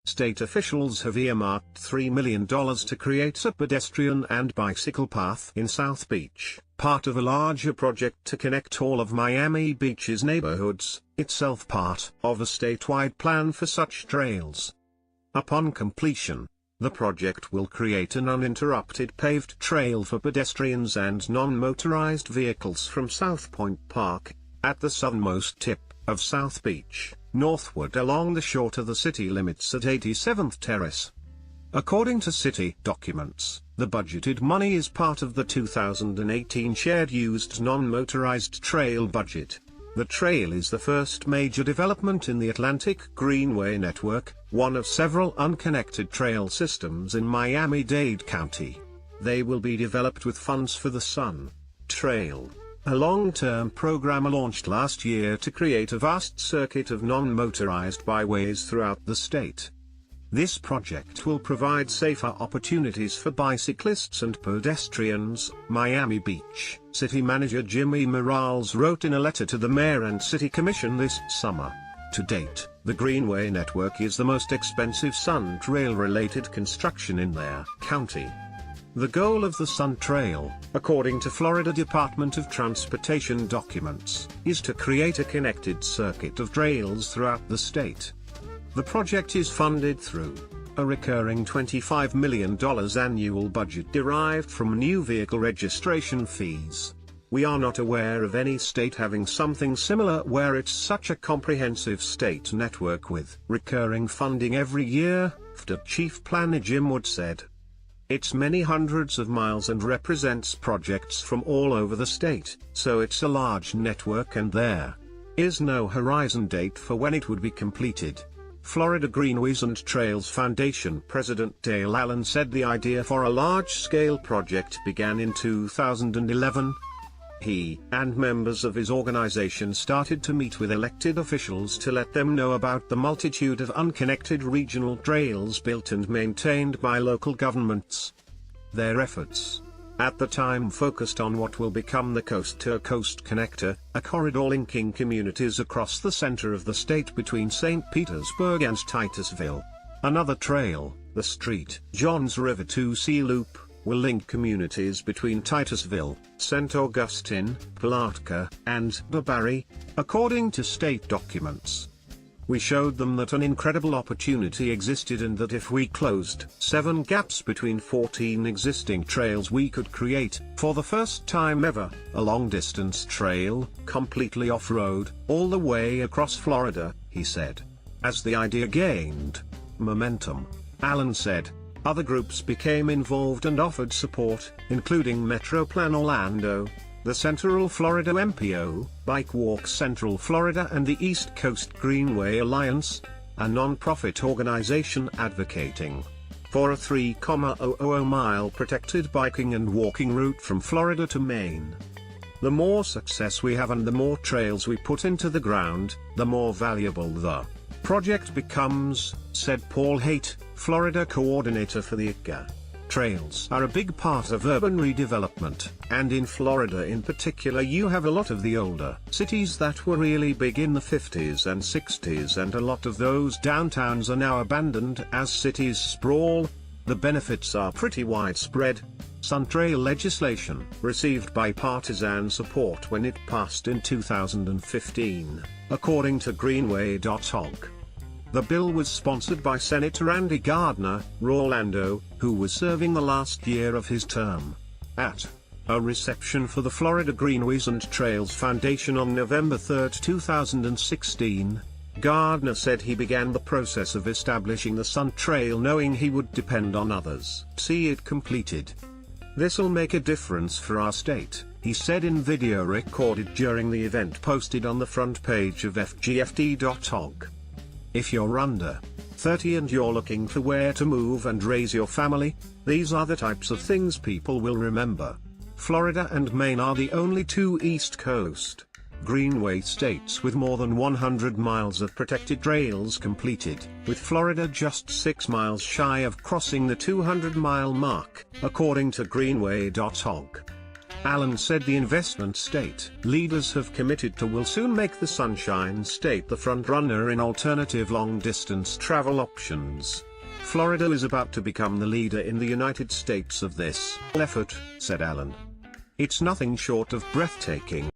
State officials have earmarked $3 million to create a pedestrian and bicycle path in South Beach, part of a larger project to connect all of Miami Beach's neighborhoods, itself part of a statewide plan for such trails. Upon completion, the project will create an uninterrupted paved trail for pedestrians and non-motorized vehicles from South Point Park, at the southernmost tip of South Beach, northward along the shore to the city limits at 87th Terrace. According to city documents, the budgeted money is part of the 2018 shared used non-motorized trail budget. The trail is the first major development in the Atlantic Greenway network, one of several unconnected trail systems in Miami-Dade County. They will be developed with funds for the Sun Trail, a long-term program launched last year to create a vast circuit of non-motorized byways throughout the state. This project will provide safer opportunities for bicyclists and pedestrians, Miami Beach City Manager Jimmy Morales wrote in a letter to the Mayor and City Commission this summer. To date, the Greenway network is the most expensive Sun Trail-related construction in their county. The goal of the Sun Trail, according to Florida Department of Transportation documents, is to create a connected circuit of trails throughout the state. The project is funded through a recurring $25 million annual budget derived from new vehicle registration fees. We are not aware of any state having something similar where it's such a comprehensive state network with recurring funding every year, Chief Planner Jim Wood said. It's many hundreds of miles and represents projects from all over the state, so it's a large network and there is no horizon date for when it would be completed. Florida Greenways and Trails Foundation President Dale Allen said the idea for a large-scale project began in 2011. He and members of his organization started to meet with elected officials to let them know about the multitude of unconnected regional trails built and maintained by local governments. Their efforts, at the time, focused on what will become the Coast-to-Coast Connector, a corridor linking communities across the center of the state between St. Petersburg and Titusville. Another trail, the St. Johns River 2C Loop, will link communities between Titusville, St. Augustine, Palatka, and Barry, according to state documents. We showed them that an incredible opportunity existed and that if we closed 7 gaps between 14 existing trails we could create, for the first time ever, a long-distance trail, completely off-road, all the way across Florida, he said. As the idea gained momentum, Allen said, other groups became involved and offered support, including Metroplan Orlando, the Central Florida MPO, Bike Walk Central Florida and the East Coast Greenway Alliance, a non-profit organization advocating for a 3,000-mile protected biking and walking route from Florida to Maine. The more success we have and the more trails we put into the ground, the more valuable the project becomes, said Paul Haight, Florida coordinator for the ICA. Trails are a big part of urban redevelopment, and in Florida in particular you have a lot of the older cities that were really big in the 50s and 60s, and a lot of those downtowns are now abandoned as cities sprawl. The benefits are pretty widespread. Sun Trail legislation received bipartisan support when it passed in 2015, according to Greenway.org. The bill was sponsored by Senator Andy Gardner, Orlando, who was serving the last year of his term. At a reception for the Florida Greenways and Trails Foundation on November 3, 2016, Gardner said he began the process of establishing the Sun Trail knowing he would depend on others to see it completed. This'll make a difference for our state, he said in video recorded during the event posted on the front page of FGFD.org. If you're under 30 and you're looking for where to move and raise your family, these are the types of things people will remember. Florida and Maine are the only 2 East Coast Greenway states with more than 100 miles of protected trails completed, with Florida just 6 miles shy of crossing the 200-mile mark, according to Greenway.org. Allen said the investment state leaders have committed to will soon make the Sunshine State the front-runner in alternative long-distance travel options. Florida is about to become the leader in the United States of this effort, said Allen. It's nothing short of breathtaking.